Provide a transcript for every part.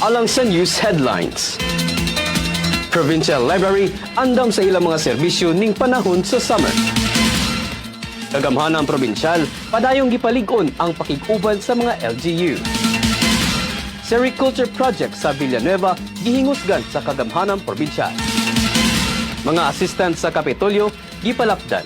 alang sa news headlines. Provincial Library andam sa ilang mga serbisyo ning panahon sa summer. Kagamhanang probinsyal, padayong gipalig-on ang pakiguban sa mga LGU. Sericulture Project sa Villanueva gihingusgan sa kagamhanang probinsyal. Mga assistant sa Kapitolyo gipalapdan.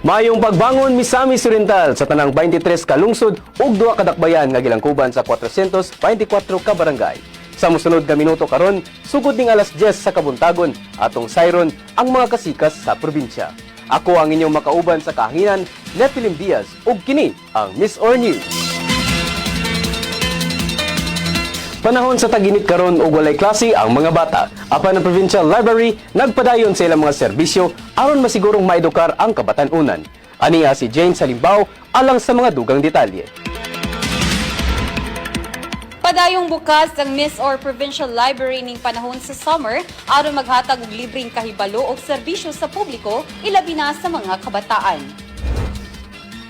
Mayong pagbangon Misamis Oriental sa tanang 23 ka lungsod ug duha ka dakbayan nga gilangkuban sa 424 ka barangay. Sa mosunod nga minuto karon, sugod ning alas 10 sa kabuntagon atong sayron ang mga kasikas sa probinsya. Ako ang inyong makauban sa kahanginan, Nepilim Diaz, ug kini ang Miss Or News. Panahon sa taginit karon ug walay klase ang mga bata. Apan ang Provincial Library nagpadayon sa ilang mga serbisyo aron masigurong maedukar ang kabatan-unan. Aniya si Jane Salimbaw alang sa mga dugang detalye. Padayong bukas ang Miss Or Provincial Library ning panahon sa summer aron maghatag og libreng kahibalo og serbisyo sa publiko ilabi na sa mga kabataan.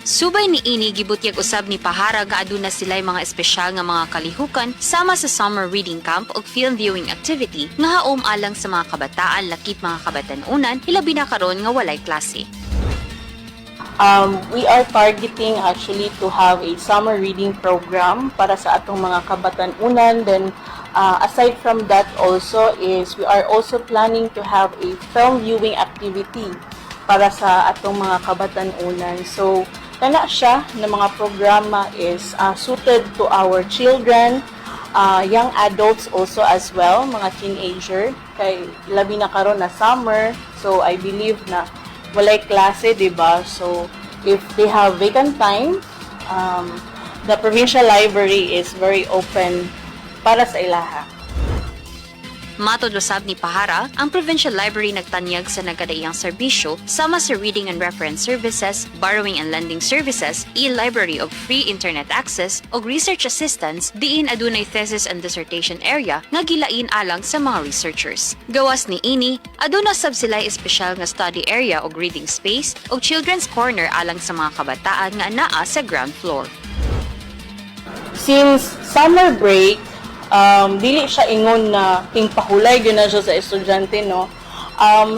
Subay ni ini gibutyag usab ni Pahara nga aduna sila'y mga espesyal nga mga kalihukan sama sa summer reading camp ug film viewing activity nga haom alang sa mga kabataan lakip mga kabatan-unan hilabi na karon nga walay klase. We are targeting actually to have a summer reading program para sa atong mga kabatan-unan. Then aside from that also is we are also planning to have a film viewing activity para sa atong mga kabatan-unan. So kana siya na mga programa is suited to our children, young adults also as well, mga teenager. Kay labi na karon na summer, so I believe na walay klase, diba? So if they have vacant time, the Provincial Library is very open para sa ilaha. Matod usab ni Pahara, ang Provincial Library nagtanyag sa nagkadaiyang serbisyo sama sa Reading and Reference Services, Borrowing and Lending Services, e-library of free internet access ug research assistance diin adunay thesis and dissertation area nga gilain alang sa mga researchers. Gawas ni ini, aduna sab sila'y espesyal nga study area ug reading space ug children's corner alang sa mga kabataan nga anaa sa ground floor. Since summer break, dili siya ingon na tingpahulay gyud na siya sa estudyante, no.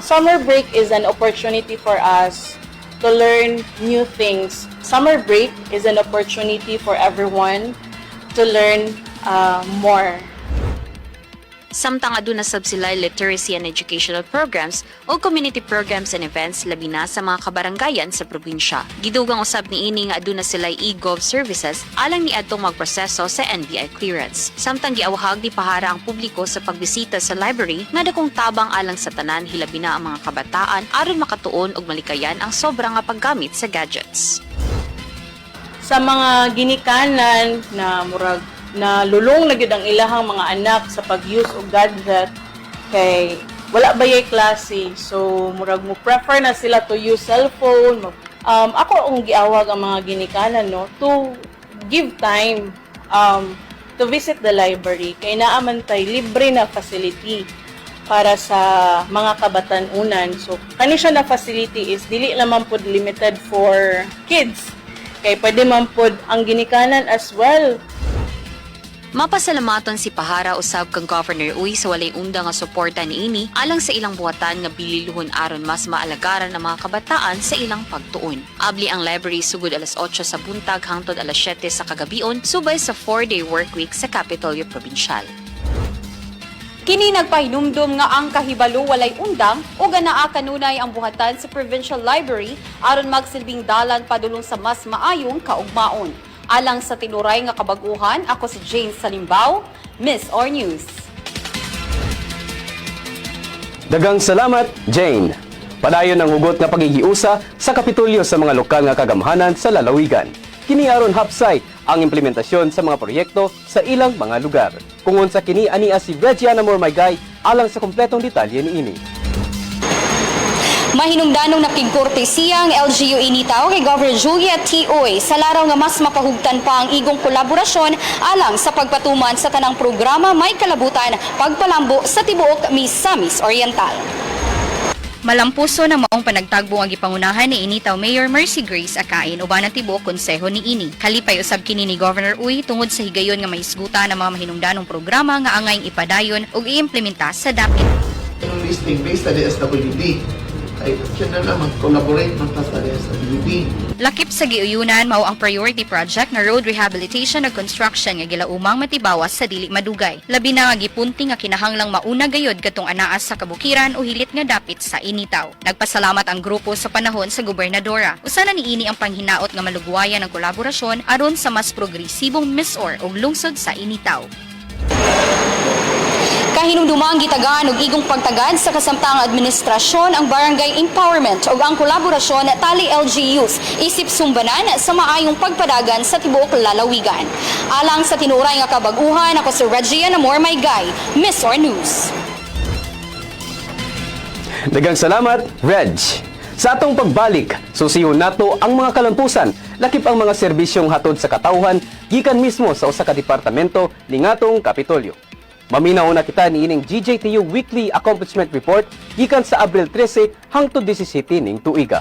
Summer break is an opportunity for us to learn new things. Summer break is an opportunity for everyone to learn more. Samtang aduna sab sila'y literacy and educational programs o community programs and events labi na sa mga kabarangayan sa probinsya. Gidugang usab ni ini nga aduna sila'y e-gov services alang ni adtong magproseso sa NBI clearance. Samtang giawhag ni Pahara ang publiko sa pagbisita sa library nga dakong tabang alang sa tanan hilabi na ang mga kabataan aron makatuon og malikayan ang sobra nga paggamit sa gadgets. Sa mga ginikanan na murag na lulong na gyud ang ilahang mga anak sa pag-use og gadget kay wala bayay klase, so murag mo prefer na sila to use cellphone. Ako ang giawag ang mga ginikanan, no, to give time to visit the library kay naaman tay libre na facility para sa mga kabatan-unan. So kani siya na facility is dili lamang pud limited for kids, kay pwede man pud ang ginikanan as well. Mapasalamaton si Pahara usab kang Governor Uy sa walay unda nga suporta niini alang sa ilang buhatan nga bililuhon aron mas maalagaran ang mga kabataan sa ilang pagtuon. Abli ang library sugod alas 8 sa buntag hangtod alas 7 sa kagabion subay sa 4-day workweek sa Kapitolyo Provincial. Kini nagpahinumdum nga ang kahibalo walay undang o ganaa kanunay ang buhatan sa Provincial Library aron magsilbing dalan padulong sa mas maayong kaugmaon. Alang sa tinuray nga kabaguhan, ako si Jane Salimbaw, Miss Or News. Dagang salamat, Jane. Padayon ang hugot nga pagigiusa sa Kapitolyo sa mga lokal nga kagamhanan sa lalawigan. Kini aron hapsay ang implementasyon sa mga proyekto sa ilang mga lugar. Kung unsa kini ania si Regiana Mormaygay alang sa kompletong detalye niini. Mahinungdanong nakigkortesiya ang LGU initaw kay Governor Julia T. Uy sa laraw nga mas mapahugtan pa ang igong kolaborasyon alang sa pagpatuman sa tanang programa may kalabutan pagpalambo sa tibuok Misamis Oriental. Malampuso ng maong panagtagbo ang gipangunahan ni initaw Mayor Mercy Grace Akain uban ang tibuok konseho ni ini. Kalipay usab kini ni Governor Uy tungod sa higayon nga maisguta ng mga mahinungdanong programa nga angayng ipadayon ug iimplementa sa dapit. Listing based sa DSWD. Ay, siya na mag-collaborate ng sa DSWD. Lakip sa giuyunan mao ang priority project nga road rehabilitation ug construction nga gilaumang matibawas sa dili madugay. Labi na nga gipunti nga kinahanglang mauna gayod katong anaas sa kabukiran o hilit nga dapit sa initaw. Nagpasalamat ang grupo sa panahon sa gobernadora. Usa na niini ang panghinaot nga malugwayan ng kolaborasyon aron sa mas progresibong Miss-Or ug lungsod sa initaw. Kahinumdumang gitagaan og igong pagtagad sa kasamtang administrasyon ang barangay empowerment ug ang kolaborasyon tali LGUs isip sumbanan sa maayong pagpadagan sa tibuok lalawigan. Alang sa tinuray nga kabag-uhan, ako si Reggie Namor Maygay, Miss-Or News. Daghang salamat, Reg. Sa atong pagbalik, susiyon nato ang mga kalampusan, lakip ang mga serbisyong hatod sa katawhan gikan mismo sa usa ka departamento ning atong Kapitolyo. Maminaw na kita ni ining GJTU Weekly Accomplishment Report gikan sa Abril 13 hangtod 17 ning tuiga.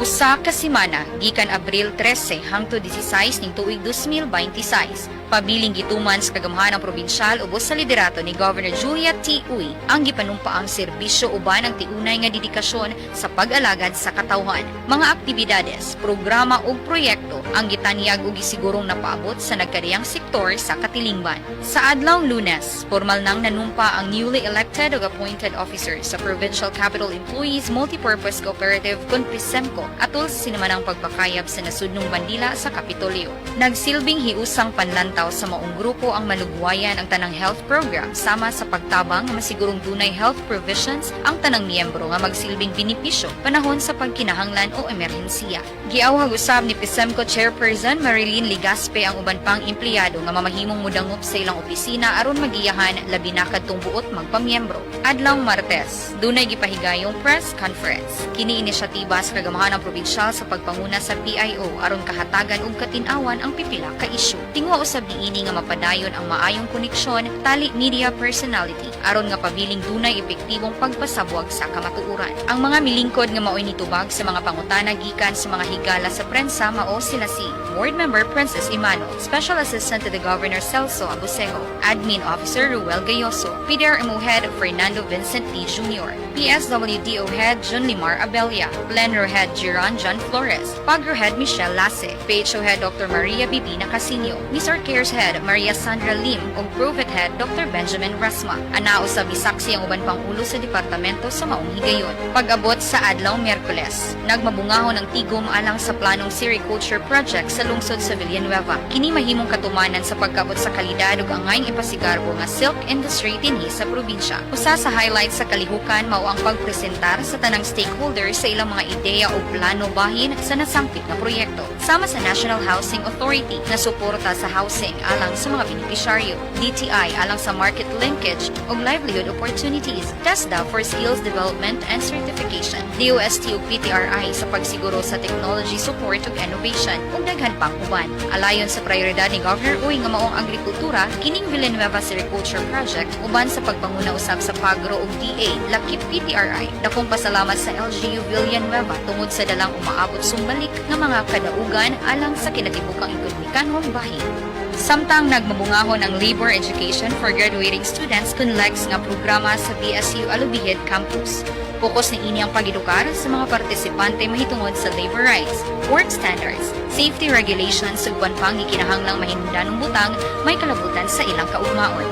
Usa ka semana gikan Abril 13 hangtod 16 ning tuig 2026. Pabiling gituman sa kagamhanang probinsyal ubos sa liderato ni Governor Julia T. Uy ang gipanumpaang serbisyo uban ang tiunay nga dedikasyon sa pag-alagad sa katawhan. Mga aktibidades, programa ug proyekto ang gitanyag ug gisigurong napaabot sa nagkariyang sektor sa katilingban. Sa adlawng Lunes, formal nang nanumpa ang newly elected ug appointed officers sa Provincial Capital Employees Multipurpose Cooperative (PRESEMCO) atol sa sinamanang pagpakayab sa nasudnong bandila sa Kapitolyo. Nagsilbing hiusang panlanta sa maong grupo ang malugwayan ang tanang health program sama sa pagtabang nga masigurong dunay health provisions ang tanang miyembro nga magsilbing benepisyo panahon sa pagkinahanglan o emerhensiya. Giawhag usab ni PRESEMCO Chairperson Marilyn Ligaspe ang uban pang empleyado nga mamahimong mudangup sa ilang opisina aron magiyahan labi na kadtong buot magpamiyembro. Adlawng Martes, dunay gipahigayong press conference. Kini inisyatiba sa kagamahanang probinsyal sa pagpanguna sa PIO aron kahatagan ug katin-awan ang pipila ka isyu. Tingwa usab niini nga mapadayon ang maayong koneksyon tali media personality aron nga pabiling dunay epektibong pagpasabwag sa kamatuoran. Ang mga milingkod nga maoy nitubag sa mga pangutana gikan sa mga higala sa prensa mao sila si Board Member Princess Emmanuel, Special Assistant to the Governor Celso Abusejo, Admin Officer Ruel Gayoso, PDRMO Head Fernando Vincent T. Jr., PSWDO Head John Limar Abella, Plenro Head Giron John Flores, Pagro Head Michelle Lasse, PHO Head Dr. Maria Bibina Casinio, Misor Cares Head Maria Sandra Lim ug Provet Head Dr. Benjamin Rasma. Anao sa bisaksi ang uban pang ulo sa departamento sa maong higayon. Pag-abot sa adlaw Miyerkules, nagmabungahon ang tigom alang sa planong sericulture project sa lungsod sa Villanueva. Kini mahimong katumanan sa pagkabot sa kalidad ug angayng ipasigarbo nga silk industry dinhi sa probinsya. Usa sa highlights sa kalihukan mao ang pagpresentar sa tanang stakeholders sa ilang mga ideya o plano bahin sa nasangpit nga proyekto. Sama sa National Housing Authority na suporta sa housing alang sa mga benepisyaryo, DTI alang sa market linkage ug livelihood opportunities, TESDA for skills development and certification, DOST ug PTRI sa pagsiguro sa technology support ug innovation ug daghan pang uban. Alayon sa prioridad ni Governor Uy nga maong agrikultura, kining Villanueva Sericulture Project uban sa pagpanguna usab sa Pagro ug DA, lakip PTRI. Dakong pasalamat sa LGU Villanueva tungod sa dalang umaabot sumbalik nga mga kadaugan alang sa kinatibukang ekonomikanhong bahin. Samtang nagmabungahon ang Labor Education for Graduating Students kunlegs nga programa sa BSU Alubihid Campus. Fokus ni ini ang pag-edukar sa mga partisipante mahitungod sa labor rights, work standards, safety regulations ug uban pang gikinahanglang mahinungdanong butang may kalabutan sa ilang kaugmaon.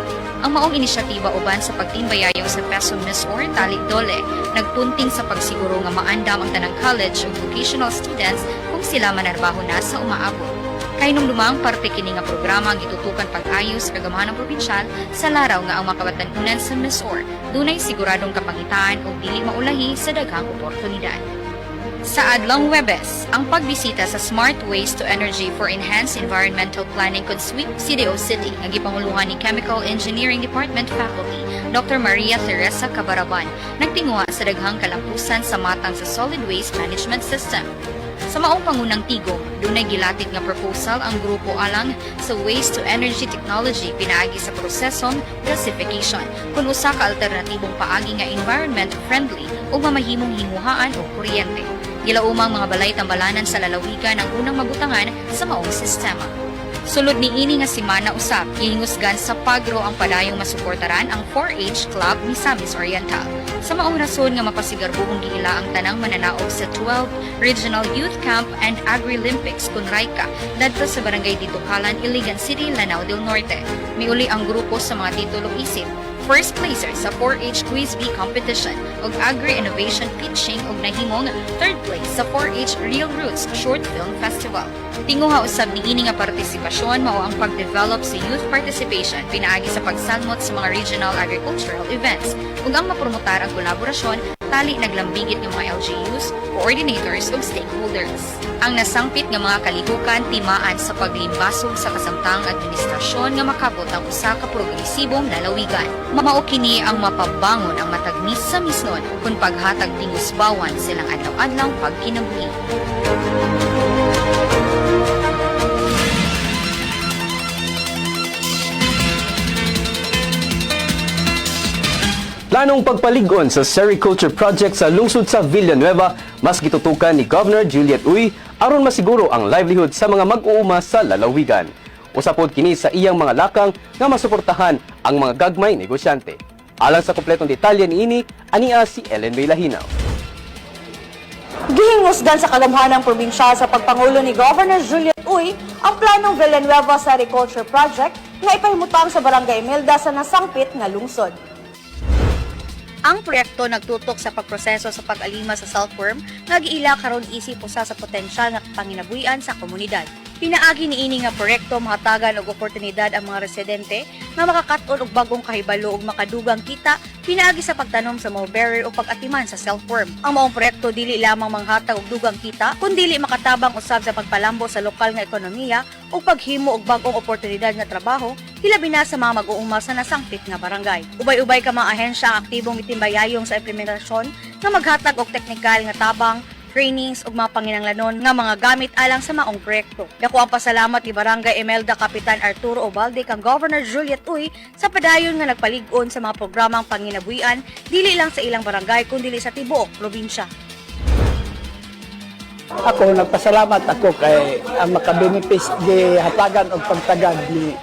Ang maong inisyatiba uban sa pagtimbayayo sa Peso Miss-Or tali Dole, nagpunting sa pagsiguro nga maandam ang tanang college ug vocational students kung sila manarbaho na sa umaabot. Kay nung lumang parte kini nga programa ang gitutukan pag-ayos sa kagamahanang probinsyal sa laraw nga ang makabatan-unan sa Miss-Or dunay siguradong kapangitaan ug dili maulahi sa daghang oportunidad. Sa adlong Webes, ang pagbisita sa Smart Waste to Energy for Enhanced Environmental Planning kon SWEEP CDO City nga gipanguluhan ni Chemical Engineering Department Faculty Dr. Maria Teresa Cabaraban nagtinguha sa daghang kalampusan sa matang sa Solid Waste Management System. Sa maong pangunang tigom, dunay gilatid nga proposal ang grupo alang sa waste to energy technology pinaagi sa prosesong gasification kung usa ka alternatibong paagi nga environment friendly ug mamahimong hinguhaan og kuryente. Gilaumang mga balay tambalanan sa lalawigan ang unang mabutangan sa maong sistema. Sulod ni ini nga semana usab, gihingusgan sa Pagro ang padayong masuportaran ang 4H Club Misamis Oriental. Sa maong rason nga mapasigarbuhong giila ang tanang mananaog sa 12 Regional Youth Camp and Agri-Olympics kun Raika dadto sa barangay Ditukalan, Iligan City, Lanao del Norte. Miuli ang grupo sa mga titulong isip. First placer sa 4H Quiz Bee Competition ug Agri-Innovation Pitching ug nahimong third place sa 4H Real Roots Short Film Festival. Tinguha usab niini nga partisipasyon mao ang pag-develop sa youth participation pinaagi sa pagsalmot sa mga regional agricultural events ug ang mapromotar ang kolaborasyon tali naglambigit ng mga LGUs, coordinators ug stakeholders. Ang nasangpit nga mga kalihukan timaan sa paglimbasog sa kasamtang administrasyon nga makabot ang usa ka progresibong lalawigan. Mao kini ang mapabangon ang matagnis sa misnon kung paghatag tingusbawan silang adlaw-adlaw pagkinabuhi. Planong pagpaligon sa sericulture project sa lungsod sa Villanueva, mas gitutukan ni Governor Juliet Uy aron masiguro ang livelihood sa mga mag-uuma sa lalawigan. Usapod kini sa iyang mga lakang nga masuportahan ang mga gagmay negosyante. Alang sa kompletong detalye niini, ania si Ellen May Lahinaw. Gihingusgan sa kagamhanang probinsya sa pagpangulo ni Governor Juliet Uy ang planong Villanueva Sericulture Project nga ipahimutang sa Barangay Imelda sa nasangpit nga lungsod. Ang proyekto nagtutok sa pagproseso sa pag-alima sa silkworm nga giila karon isip usa sa potensyal nga panginabuhian sa komunidad. Pinaagi niini nga proyekto mahatagan og oportunidad ang mga residente nga makakat-on og bagong kahibalo ug makadugang kita pinaagi sa pagtanom sa mulberry o pag-atiman sa silkworm. Ang maong proyekto dili lamang manghatag og dugang kita kundi makatabang usab sa pagpalambo sa lokal nga ekonomiya ug paghimo og bagong oportunidad nga trabaho hilabi na sa mga mag-uuma sa nasangpit nga barangay. Ubay-ubay ka mga ahensya ang aktibong mitimbayayong sa implementasyon nga maghatag og teknikal nga tabang, trainings ug mga panginanglanon nga mga gamit alang sa maong proyekto. Dako ang pasalamat ni Barangay Imelda Kapitan Arturo Obalde kang Governor Juliet Uy sa padayon nga nagpalig-on sa mga programang panginabuhian dili lang sa ilang barangay kundi sa tibuok probinsya. Ako nagpasalamat ako kay ang makabenefis di hatagan og pagtagad ni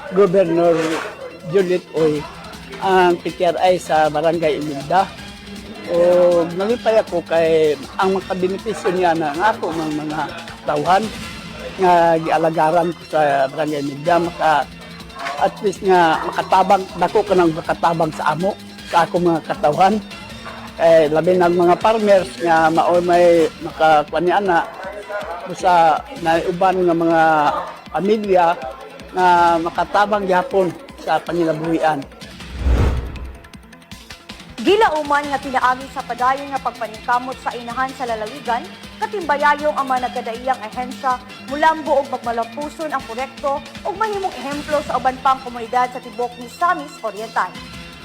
Governor Juliet Uy ang PTRI sa Barangay Imelda. O nalipay ako kay ang makabenepisyo niya na ako ng mga tauhan nga gialagaran ko sa Barangay Imelda maka at least nga makatabang dako ka nang makatabang sa amo sa ako mga katauhan. Labi ng mga farmers nga mao may makakuanian na sa naiuban nga mga pamilya na makatabang gyapon sa panginabuhian. Gilauman nga pinaagi sa padayon nga pagpaningkamot sa inahan sa lalawigan, katimbayayong ang mga nagkadaiyang ahensya mulambo og magmalapuson ang proyekto ug mahimong ehemplo sa uban pang komunidad sa tibok ni Misamis Oriental.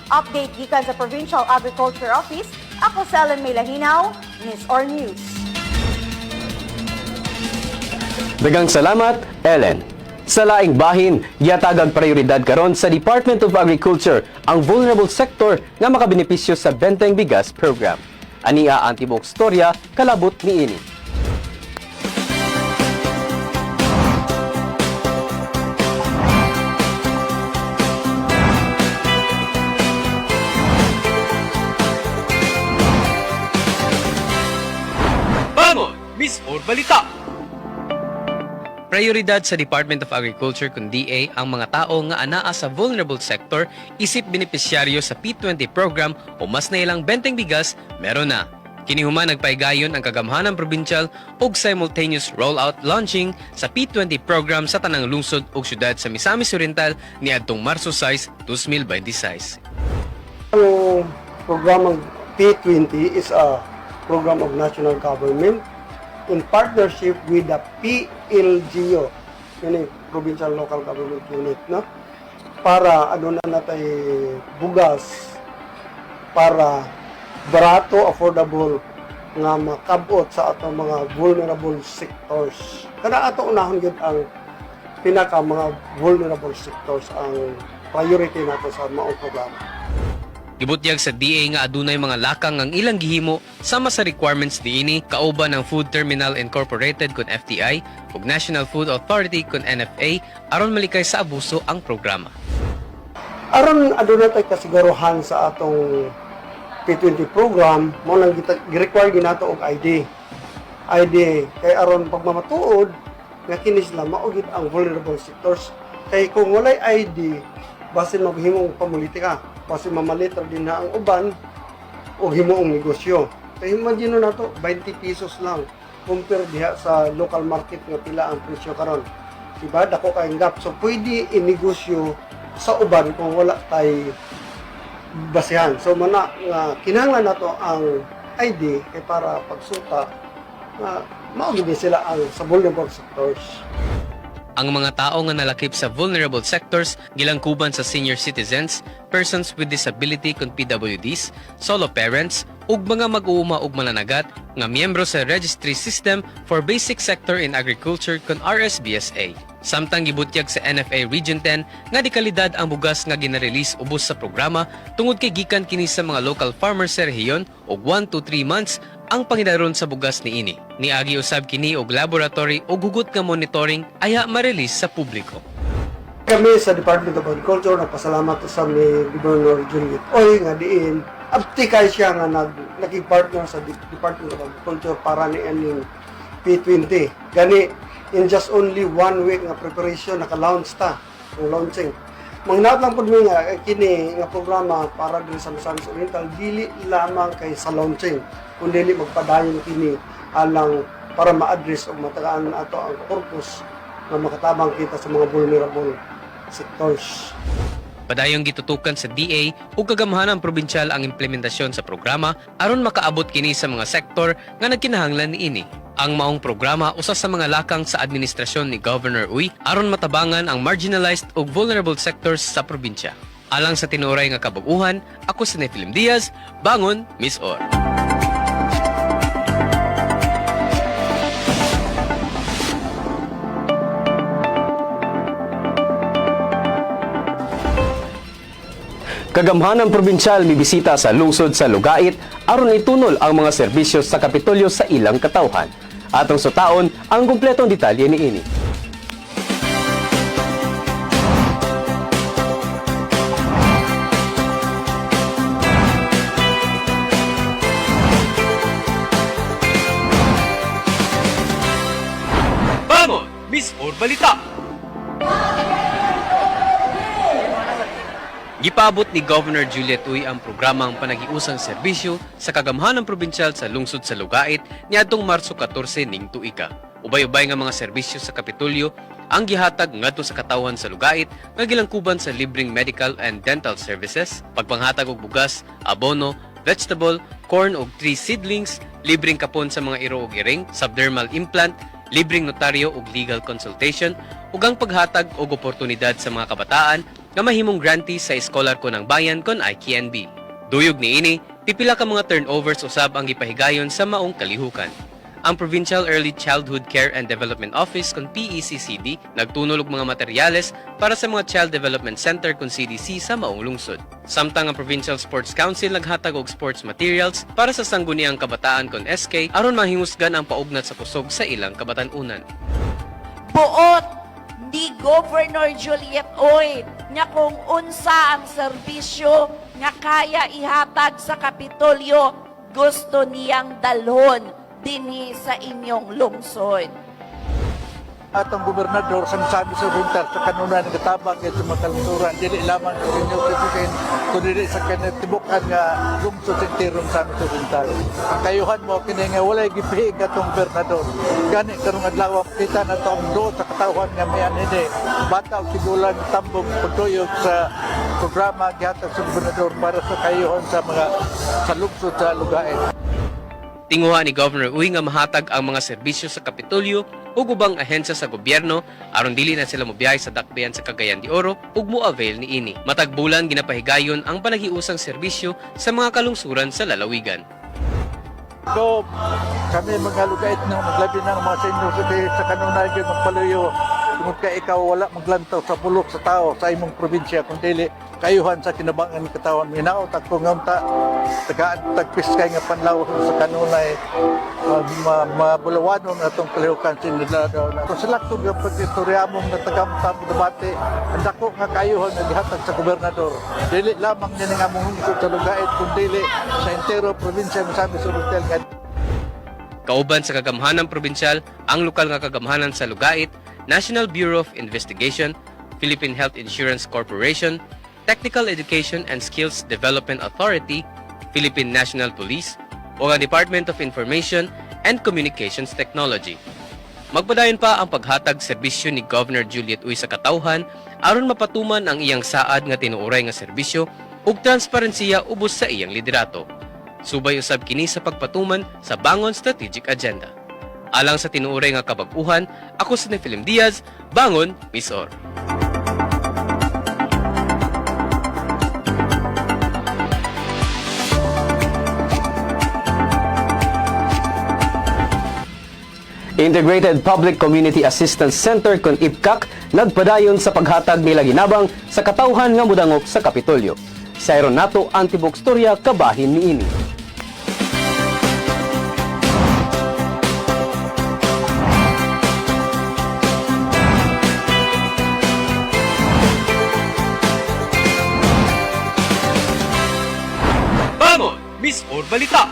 Update gikan sa Provincial Agriculture Office, ako si Ellen May Lahinaw, Miss Or News. Daghang salamat, Ellen. Sa laing bahin, gihatagag prioridad karon sa Department of Agriculture ang vulnerable sector nga makabenepisyo sa Benteng Bigas Program. Ania ang tibok storya kalabot niini. Bangon! Miss Or Balita! Prioridad sa Department of Agriculture kung DA ang mga tao nga anaa sa vulnerable sector isip benepisyaryo sa P20 program o mas na ilang benteng bigas, meron na. Kinihuman nagpaigayon ang kagamhanang provincial ug simultaneous rollout launching sa P20 program sa tanang lungsod ug syudad sa Misamis Oriental niadtong Marso 6, 2026. Ang programang P20 is a program of national government in partnership with the PLGU, yun yung Provincial Local Government Unit, no? Para ano na natay bugas, para barato, affordable, nga makabot sa atong mga vulnerable sectors. Kana ato unahon gyud ang pinaka mga vulnerable sectors ang priority nato sa maong programa. Gibutyag sa DA nga adunay mga lakang ang ilang gihimo sama sa requirements niini kauban ng Food Terminal Incorporated kun FTI ug National Food Authority kun NFA aron malikay sa abuso ang programa. Aron aduna tay kasiguruhan sa atong P20 program, mo nang gi-require ginato og ID. ID kay aron pagmamatuod nga kini sila mao gid ang vulnerable sectors. Kay kung walay ID, basin maghimong pamulitika, basin mamalitar din na ang uban o himuong negosyo. Kay imagine nato 20 pesos lang compare diha sa local market nga pila ang presyo karon. Diba? Dako kay gap. So pwede inegosyo sa uban kung wala tay basihan. So mana nga kinahanglan nato ang ID kay para pagsuta nga mao gid sila ang sa vulnerable sectors. Ang mga tao nga nalakip sa vulnerable sectors gilangkuban sa senior citizens, persons with disability kun PWDs, solo parents, ug mga mag-uuma ug mananagat nga miyembro sa Registry System for Basic Sector in Agriculture kun RSBSA. Samtang gibutyag sa NFA Region 10 nga di kalidad ang bugas nga ginarelease ubos sa programa tungod kay gikan kini sa mga local farmers sa rehiyon og 1 to 3 months ang pangidaron sa bugas niini. Niagi usab kini og laboratory o hugot nga monitoring aya ma-release sa publiko. Kami sa Department of Agriculture nagpasalamat sa ni Governor Juliet Oy nga diin abti kay siya nga naging-partner sa Department of Agriculture para ni aning P20. Gani in just only 1 week nga preparation naka-launch ta ang launching. Mangnat lang pud mi nga kini nga programa para din sa Misamis Oriental dili lamang kay sa launching kundi magpadayon kini alang para ma-address o matagaan ato ang purpose na makatabang kita sa mga vulnerable sectors. Padayong gitutukan sa DA ug kagamahanang probinsyal ang implementasyon sa programa aron makaabot kini sa mga sektor nga nagkinahanglan niini. Ang maong programa usa sa mga lakang sa administrasyon ni Governor Uy aron matabangan ang marginalized ug vulnerable sectors sa probinsya. Alang sa tinuray nga kabag-uhan, ako si Nefilim Diaz, Bangon, Miss Or. Kagamhanang probinsyal mibisita sa lungsod sa Lugait aron itunol ang mga serbisyo sa Kapitolyo sa ilang katawhan. Atong sutaon ang kumpletong detalye niini. Bangon, Miss Or Balita! Gipabot ni Governor Juliet Uy ang programang panagiusang serbisyo sa kagamhanang probinsyal sa lungsod sa Lugait niadtong Marso 14 ning tuiga. Ubay-ubay nga mga serbisyo sa Kapitolyo ang gihatag ngadto sa katawhan sa Lugait nga gilangkuban sa libreng medical and dental services, pagpanghatag og bugas, abono, vegetable, corn ug tree seedlings, libreng kapon sa mga iro ug iring, subdermal implant, libreng notaryo ug legal consultation, ug ang paghatag og oportunidad sa mga kabataan nga mahimong grantee sa Scholar ko ng Bayan kon IKNB. Duyog niini, pipila ka mga turnovers usab ang gipahigayon sa maong kalihukan. Ang Provincial Early Childhood Care and Development Office kon PECCD nagtunol og mga materyales para sa mga Child Development Center kon CDC sa maong lungsod. Samtang ang Provincial Sports Council naghatag og sports materials para sa sangguniang kabataan kon SK aron mahingusgan ang paugnat sa kusog sa ilang kabatan-unan. Buot ni Governor Juliet Oy nga kung unsa ang serbisyo nga kaya ihatag sa Kapitolyo gusto niyang dalhon dinhi sa inyong lungsod. Atong gobernador sa Misamis Oriental sa kanunan ng katabang at sa makalungsuran dili lamang sa inyo kasikin kundi sa kanatibukan nga lungsod sa tirong sa Misamis Oriental. Ang kayuhan mo kini nga walay gipiig atong gobernador. Gani karong adlaw kita na to ang do sa katawhan nga mayan ini bataw sigulang tambong pagtuyok sa programa gihatag sa gobernador para sa kayuhan sa mga sa lungsod sa Lugait. Tinguha ni Governor Uy nga mahatag ang mga serbisyo sa Kapitolyo ug ubang ahensya sa gobyerno aron dili na sila mobiyahe sa dakbayan sa Cagayan de Oro ug mo-avail niini. Matag bulan ginapahigayon ang panagiusang serbisyo sa mga kalungsuran sa lalawigan. So, kami mga lugait na maglabi ng mga senior sa kanunay yun magpaluyo. Tungod ka ikaw wala maglantaw sa pulok sa tao sa imong probinsya kung dili kayuhan sa kinabangan katawan. Minaot ako ngamta tagpis kay nga panlaw sa kanunay mabulawanon atong kalihukan sinila daw. Kung sila kung yung pagkituryamong na tagamtam debate, ang dako nga kayuhan nga gihatag sa gobernador. Dili lamang nila nga mungkot sa lugait kung dili sa entero probinsya Misamis Oriental nga. Kauban sa kagamhanan probinsyal, ang lokal nga kagamhanan sa Lugait, National Bureau of Investigation, Philippine Health Insurance Corporation, Technical Education and Skills Development Authority, Philippine National Police, o ang Department of Information and Communications Technology. Magpadayon pa ang paghatag serbisyo ni Governor Juliet Uy sa katawhan aron mapatuman ang iyang saad nga tinuoray nga serbisyo ug transparensiya ubos sa iyang liderato. Subay usab kini sa pagpatuman sa Bangon Strategic Agenda. Alang sa tinuoray nga kabag-uhan, ako si Nefilim Diaz, Bangon, Miss Or. Integrated Public Community Assistance Center kon IPCAC nagpadayon sa paghatag nila ginabang sa katawhan nga mudangop sa Kapitolyo. Sa Nato Antibok Storya kabahin niini. Bangon, Miss Or Balita.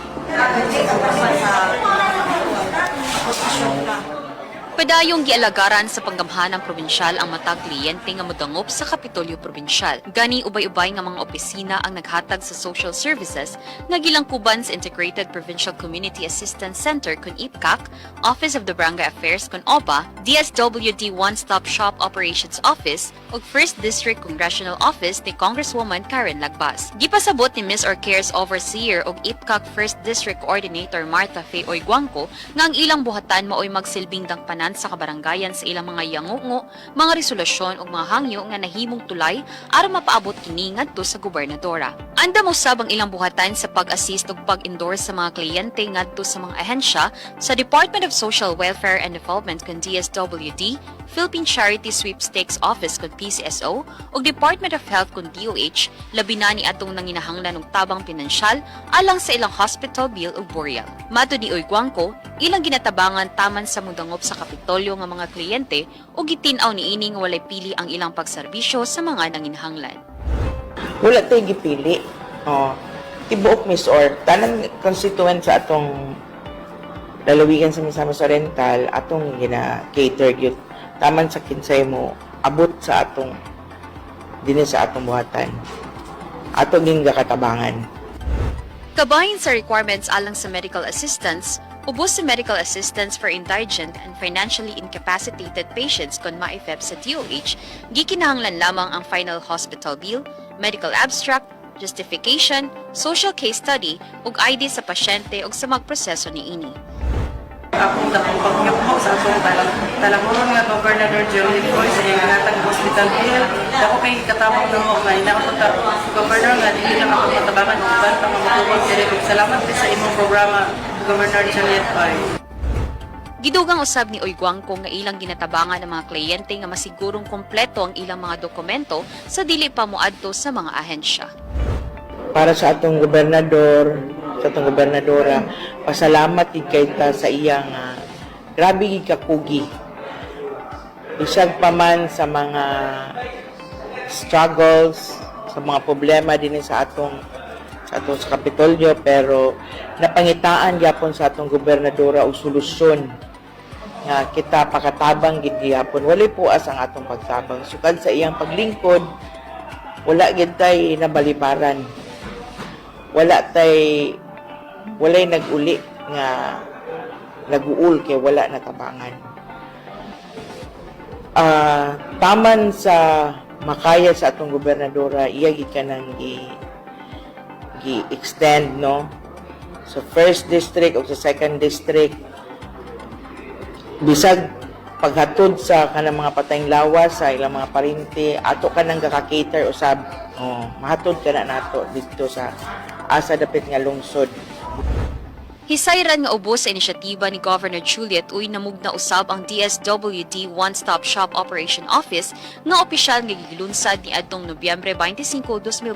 Padayong gialagaran sa panggamhanang probinsyal ang matag kliyente nga modangop sa Kapitolyo Probinsyal. Gani ubay-ubay nga mga opisina ang naghatag sa social services nga gilangkuban sa Integrated Provincial Community Assistance Center kun IPCAC, Office of the Barangay Affairs kun OBA, DSWD One-Stop Shop Operations Office ug 1st District Congressional Office ni Congresswoman Karen Lagbas. Gipasabot ni Ms. Orcares Overseer ug IPCAC 1st District Coordinator Martha Faye Oiguangco nga ang ilang buhatan maoy magsilbing dangpanan sa kabarangayan sa ilang mga yangungo, mga resolusyon ug mga hangyo nga nahimong tulay aron mapaabot kini ngadto sa gobernadora. Andam usab ang ilang buhatan sa pag-assist ug pag-endorse sa mga kliyente ngadto sa mga ahensya sa Department of Social Welfare and Development kun DSWD, Philippine Charity Sweepstakes Office kun PCSO ug Department of Health kun DOH labi na ni atong nanginahanglan og tabang pinansyal alang sa ilang hospital bill ug burial. Mato ni Oiguangco, ilang ginatabangan taman sa mudangop sa Kapitolyo nga mga kliyente ug gitin-aw niini nga walay pili ang ilang pagserbisyo sa mga nanginahanglan. Wala tayo gipili. Tibuok Miss Or, tanang constituent sa atong lalawigan sa Misamis Oriental, atong gina-cater yun. Taman sa kinsay mo, abot sa atong din sa atong buhatan. Atong din katabangan. Kabahin sa requirements alang sa medical assistance, ubos sa medical assistance for indigent and financially incapacitated patients kon maifep sa DOH, gikinahanglan lamang ang final hospital bill, medical abstract, justification, social case study, ug ID sa pasyente ug sa magproseso niini. Akong dakong pagnyakmo sa atong talamuron nga Governor Juliet Uy sa iyang hospital bill. Ako kay katawag na mo nga inaot ta Governor nga dili lang ako matabangan ug ban pa matubag dili ug salamat sa imong programa Governor Juliet Uy. Gidugang usab ni Oiguangco nga ilang ginatabangan ang mga kliyente nga masigurong kompleto ang ilang mga dokumento sa dili pa moadto sa mga ahensya. Para sa atong gobernador, sa atong gobernadora, pasalamat gid kay ta sa iyang grabe gid kakugi. Bisag pa man sa mga struggles, sa mga problema din sa atong sa Kapitolyo, pero napangitaan gyapon sa atong gobernadora og solusyon nga kita pakatabang gid gyapon. Walay puas ang atong pagtabang. Sukad sa iyang paglingkod, wala gid tay nabalibaran. Walay nag-uli nga nag-uul kay wala natabangan. Taman sa makaya sa atong gobernadora, iya gid kanang gi-extend no sa first district o sa second district. Bisag paghatod sa kanang mga patayng lawas sa ilang mga parinti, ato ka nang gaka-cater usab. Mahatod ka na nato dito sa asa dapit nga lungsod. Hisayran nga ubos sa inisyatiba ni Governor Juliet Uy namugna usab ang DSWD One-Stop Shop Operation Office nga opisyal nga gilunsad ni adtong Nobyembre 25, 2025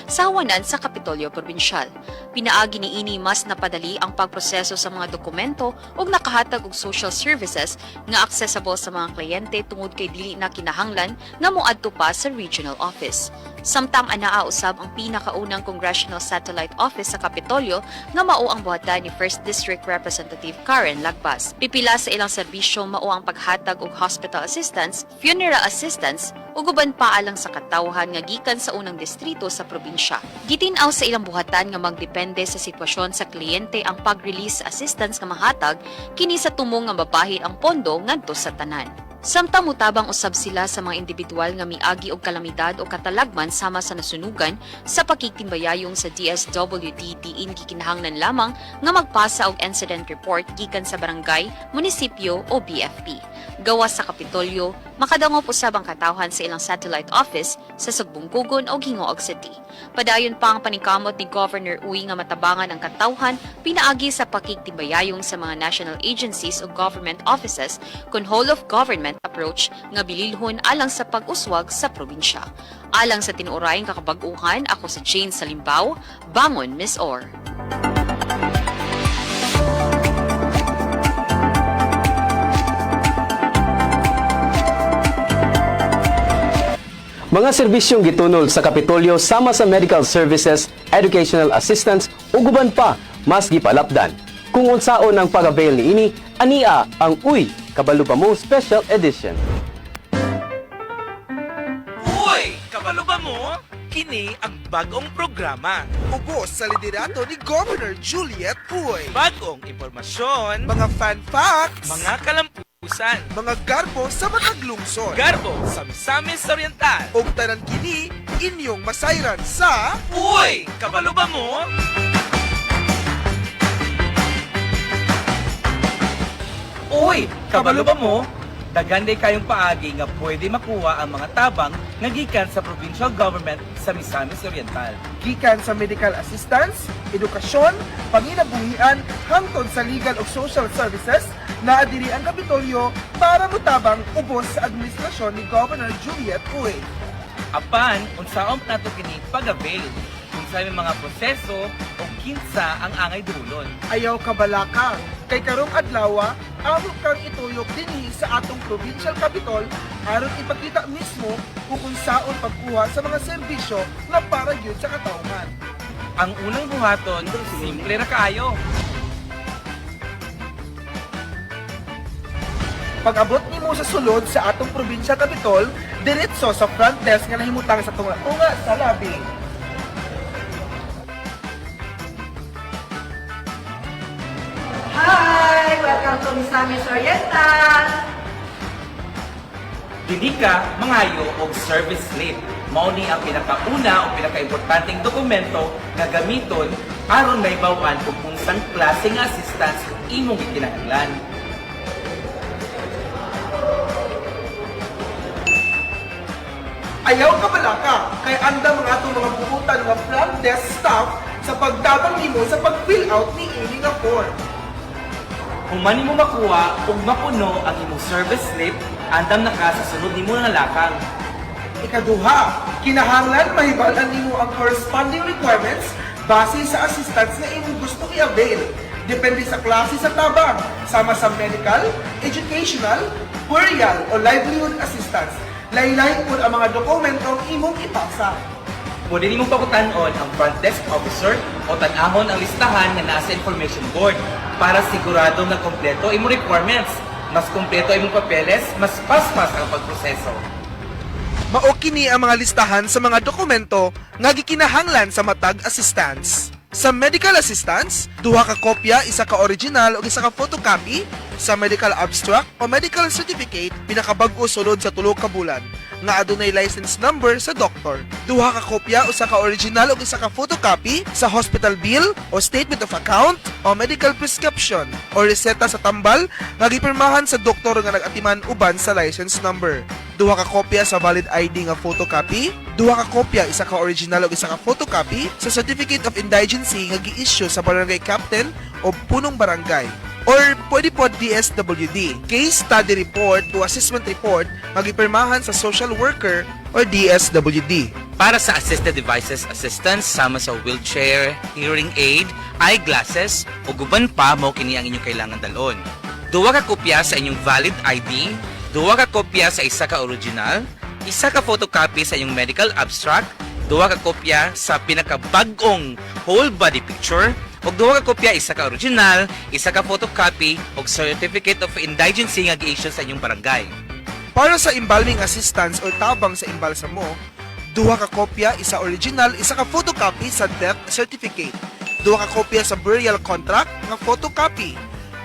sa Hawanan sa Kapitolyo Probinsyal. Pinaagi niini mas napadali ang pagproseso sa mga dokumento ug nakahatag og social services nga accessible sa mga kliyente tungod kay dili na kinahanglan nga moadto pa sa regional office. Samtang anaa usab ang pinakaunang Congressional Satellite Office sa Kapitolyo nga mao ang buhatan ni 1st District Representative Karen Lagbas. Pipila sa ilang serbisyo mao ang paghatag og hospital assistance, funeral assistance ug uban pa alang sa katawhan nga gikan sa unang distrito sa probinsya. Gitin-aw sa ilang buhatan nga magdepende sa sitwasyon sa kliyente ang pag-release assistance nga mahatag kini sa tumong nga mabahin ang pondo ngadto sa tanan. Samtang mutabang usab sila sa mga individual nga miagi og kalamidad o katalagman sama sa nasunugan sa pakiktimbayayong sa DSWD diin gikinahanglan lamang nga magpasa og incident report gikan sa barangay, munisipyo o BFP. Gawas sa Kapitolyo, makadangop usab ang katawhan sa ilang satellite office sa Sugbungkugon o Hingoog City. Padayon pa ang paningkamot ni Governor Uy nga matabangan ang katawhan pinaagi sa pakiktimbayayong sa mga national agencies o government offices kun whole of government approach nga bililhon alang sa pag-uswag sa probinsya. Alang sa tinuorayng kakabag-uhan, ako si Jane Salimbaw, Bangon Miss Or. Mga serbisyong gitunol sa Kapitolyo sama sa medical services, educational assistance ug uban pa mas gipalapdan. Kung unsaon ang pag-avail niini, ania ang Uy Kabalo Pa Mo Special Edition. Uy! Kabalo ba mo? Kini ang bagong programa. Ubos sa liderato ni Governor Juliet Uy. Bagong impormasyon, Mga fan facts, mga kalampusan, mga garbo sa matag lungsod. garbo sa Misamis Oriental. Og tanan kini inyong masayran sa Uy! Kabalo ba mo? Uy! Kabalo ba mo? Daganday kayong paagi nga pwede makuha ang mga tabang nga gikan sa provincial government sa Misamis Oriental. gikan sa medical assistance, edukasyon, panginabuhian, hangtod sa legal ug social services na adiri ang Kapitolyo para mutabang ubos sa administrasyon ni Governor Juliet Uy. Apan, unsaon nato kini pag-avail kung sa mga proseso o kinsa ang angay dulon. Ayaw kabalaka, kay karong adlaw, amo kang ituyok dinhi sa atong provincial capital aron ipakita mismo kung saon pagkuha sa mga serbisyo na para gyud sa katawhan. Ang unang buhaton, simple ra kaayo. Pag-abot nimo sa sulod sa atong provincial capital, diretso sa front desk nga nahimutang sa tunga-tunga sa labi. Hi! Welcome to Misamis Oriental! Dili ka mangayo og service slip. Mao ni ang pinakauna o pinakaimportanteng dokumento nga gamiton aron maibaw-an kung unsang klase nga assistance imong gikinahanglan. Ayaw kabalaka, kay andam ang atong mga buutan nga front desk staff sa pagtabang nimo sa pag-fill out ni ini nga form. Kung man mo makuha ug mapuno ang imong service slip, andam na ka sa sunod nimo nga lakang. Ikaduha, kinahanglan mahibalan nimo ang corresponding requirements base sa assistance na imong gusto i-avail. Depende sa klase sa tabang, sama sa medical, educational, burial o livelihood assistance. Lain-lain po ang mga dokumentong imong ipasa. Pwede nimong pakutanon ang front desk officer o tanahon ang listahan nga nasa information board para sigurado nga kompleto imong requirements. Mas kompleto imong papeles, mas paspas ang pagproseso. Mao kini ang mga listahan sa mga dokumento nga gikinahanglan sa matag assistance. Sa medical assistance, 2 ka kopya, 1 ka original ug 1 ka photocopy. Sa medical abstract o medical certificate, pinakabag-o sulod sa 3 ka bulan. nga adunay license number sa doktor. Duha ka kopya usa ka original ug isa ka photocopy sa hospital bill o statement of account o medical prescription o reseta sa tambal nga gipirmahan sa doktor nga nag-atiman uban sa license number. Duha ka kopya sa valid ID nga photocopy, duha ka kopya isa ka original ug isa ka photocopy sa certificate of indigency nga gi-issue sa barangay captain o punong barangay. Or pwede po DSWD, case study report o assessment report magipirmahan sa social worker or DSWD. Para sa assisted devices assistance sama sa wheelchair, hearing aid, eyeglasses o guban pa mo kini ang inyong kailangan dalon. Duha ka kopya sa inyong valid ID, duha ka kopya sa isa ka original, isa ka photocopy sa inyong medical abstract, duha ka kopya sa pinakabag-ong whole body picture, og duha ka kopya isa ka original, isa ka photocopy og certificate of indigency nga gi-issue sa inyong barangay. Para sa embalming assistance o tabang sa imbalsa mo, duha ka kopya isa original, isa ka photocopy sa death certificate, duha ka kopya sa burial contract nga photocopy,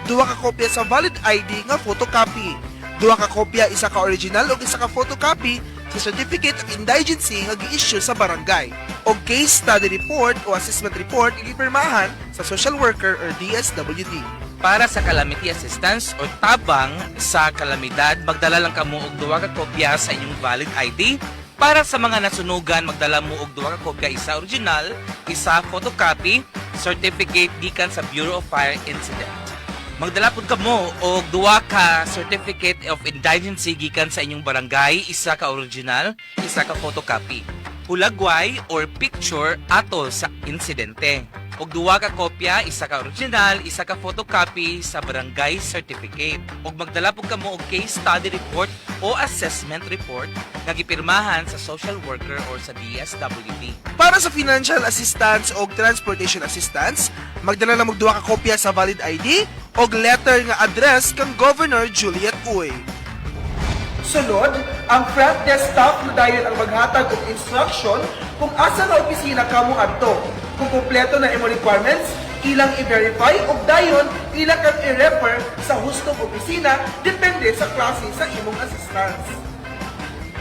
duha ka kopya sa valid ID nga photocopy, duha ka kopya isa ka original ug isa ka photocopy sa certificate of indigency nga gi-issue sa barangay o case study report o assessment report gipirmahan sa social worker or DSWD. Para sa calamity assistance o tabang sa kalamidad, magdala lang kamo og duha ka kopya sa inyong valid ID. Para sa mga nasunugan, magdala mo og duha ka kopya isa original, isa photocopy, certificate gikan sa Bureau of Fire Incident. Magdala pud kamo og duha ka certificate of indigency gikan sa inyong barangay, isa ka original, isa ka photocopy. Hulagway or picture atol sa insidente. Og duha ka kopya, isa ka original, isa ka photocopy sa barangay certificate. Og magdala pud kamo og case study report o assessment report nga gipirmahan sa social worker or sa DSWD. Para sa financial assistance o transportation assistance, magdala na magduha ka kopya sa valid ID o letter nga address kang Governor Juliet Uy. Sunod, ang front desk staff na dayon ang maghatag og instruction kung asa nga opisina kamo adto. Kung kumpleto na imo requirements, ilang i-verify o dayon ilang kang i-refer sa hustong opisina depende sa klase sa imong assistance.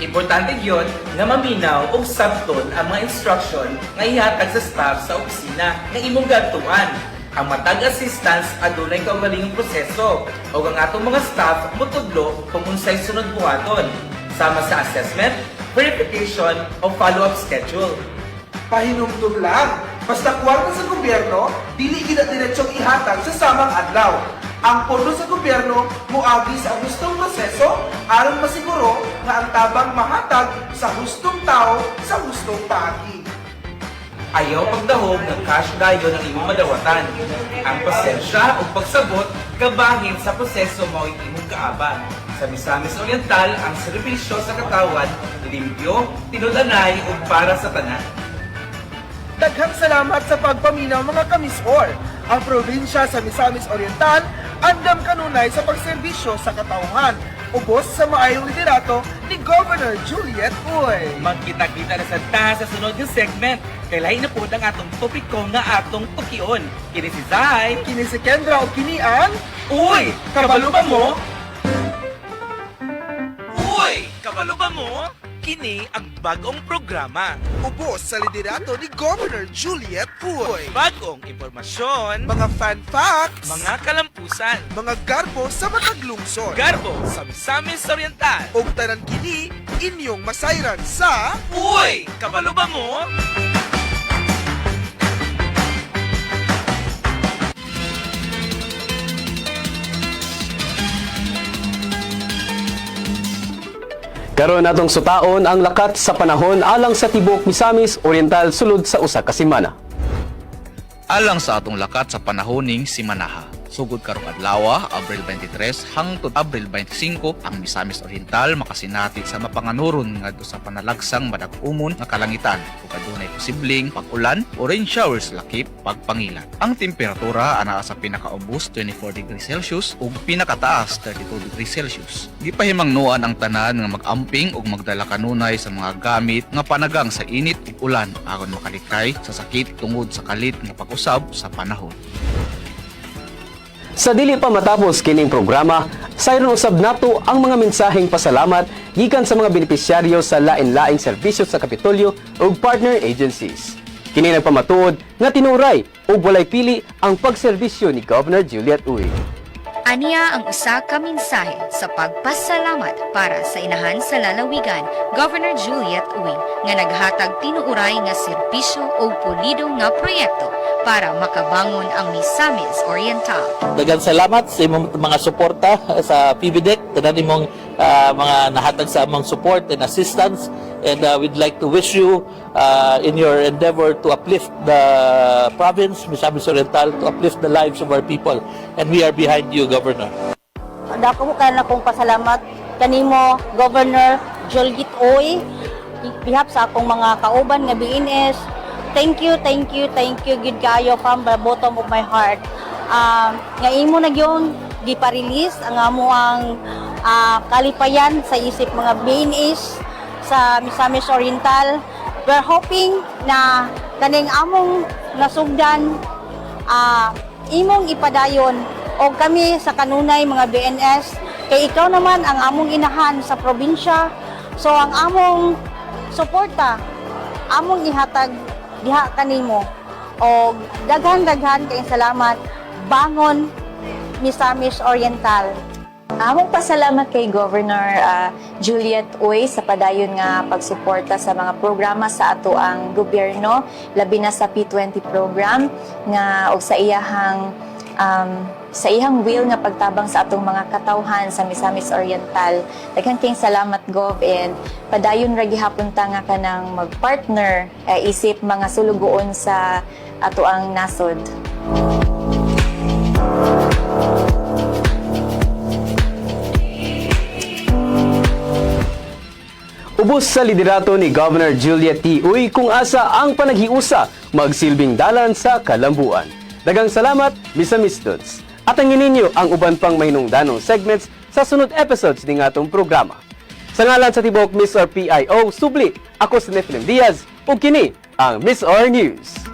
Importante yon nga maminaw og sabton ang mga instruction nga ihatag sa staff sa opisina nga imong gatuan. Ang matag assistance adunay kaugalingong proseso o ang atong mga staff mutudlo kung unsay sunod buhaton sama sa assessment, verification o follow-up schedule. Pahinumdum lang, basta kwarta sa gobyerno, dili gid diretsong ihatag sa samang adlaw. Ang pondo sa gobyerno moagi sa hustong proseso aron masiguro nga ang tabang mahatag sa hustong tao sa hustong paagi. Ayaw pagdahog ng cash dayon ang imong madawatan. Ang pasensya o pagsabot kabahin sa proseso mao imong kaabang. Sa Misamis Oriental, ang serbisyo sa katawan limpyo, tinudanay ug para sa tanan. Daghang salamat sa pagpaminaw mga kamisor. Ang probinsya sa Misamis Oriental andam kanunay sa pagserbisyo sa katawhan. Ubos sa maayong liderato ni Governor Juliet Uy. Magkita-kita na sa sunod ng segment. Kailain na po ang atong topiko nga atong tukion. Kini si Zay, kini si Kendra o kini ang Uy! Kabalo ba mo? Uy! Kabalo ba mo? Kini ang bagong programa. Ubos sa liderato ni Governor Juliet Uy. Bagong impormasyon, mga fan facts, mga kalampusan, mga garbo sa matag lungsod, garbo sa Misamis Oriental, ug tanan kini inyong masayran sa Uy! Kabalo ba mo? Karon natong sutaon ang lakat sa panahon alang sa tibuok Misamis Oriental sulod sa usa ka semana. Alang sa atong lakat sa panahoning simanaha. Sugod karong adlaw, Abril 23 hangtod Abril 25, ang Misamis Oriental makasinati sa mapanganuron ngadto sa panalagsang madag-umon nga kalangitan ug adunay posibleng pag-ulan o rain showers lakip pagpangilan. Ang temperatura anaa sa pinakaubos 24 degrees Celsius ug pinakataas 32 degrees Celsius. Gipahimangnuan ang tanan nga mag-amping ug magdala kanunay sa mga gamit nga panagang sa init ug ulan aron makalikay sa sakit tungod sa kalit nga pag-usab sa panahon. Sa dili pa matapos kining programa, sayron usab nato ang mga mensaheng pasalamat gikan sa mga benepisyaryo sa lain-laing serbisyo sa Kapitolyo ug partner agencies. Kini nagpamatuod nga tinuray ug walay pili ang pagserbisyo ni Governor Juliet Uy. Aniya ang usa ka mensahe sa pagpasalamat para sa inahan sa lalawigan, Governor Juliet Uy, nga naghatag tinuuray nga serbisyo o pulido nga proyekto para makabangon ang Misamis Oriental. Daghang salamat sa imong mga suporta sa PBDEC, tanan imong mga nahatag sa among support and assistance, and we'd like to wish you in your endeavor to uplift the province, Misamis Oriental, to uplift the lives of our people, and we are behind you, Governor. Dako ka na kong pasalamat kanimo, Governor Juliet Uy, bihap sa akong mga kauban nga BNS. Thank you gid kayo from the bottom of my heart. Nga imo na gyud gipa-release ang amuang kalipayan sa isip mga BNS sa Misamis Oriental. We're hoping na kaning among nasugdan imong ipadayon o kami sa kanunay mga BNS kay ikaw naman ang among inahan sa probinsya. So ang among suporta among ihatag diha kanimo o daghan kay salamat. Bangon Misamis Oriental. Among pasalamat kay Governor Juliet Uy sa padayon nga pagsuporta sa mga programa sa ato ang gobyerno, labi na sa P20 program nga og sa iyahang will nga pagtabang sa atong mga katawhan sa Misamis Oriental. Daghan kayong salamat, Gov, and padayon ra gihapon ta nga kanang magpartner isip mga sulugoon sa ato ang nasod. Ubos sa liderato ni Governor Juliet T. Uy kung asa ang panaghiusa magsilbing dalan sa kalambuan. Dagang salamat, Misamis Studs. At ang ninyo ang uban pang mahinungdanong segments sa sunod episodes ng atong programa. Sa ngalan sa tibok Miss or PIO, subli, ako si Nephilim Diaz, ug kini ang Miss or News.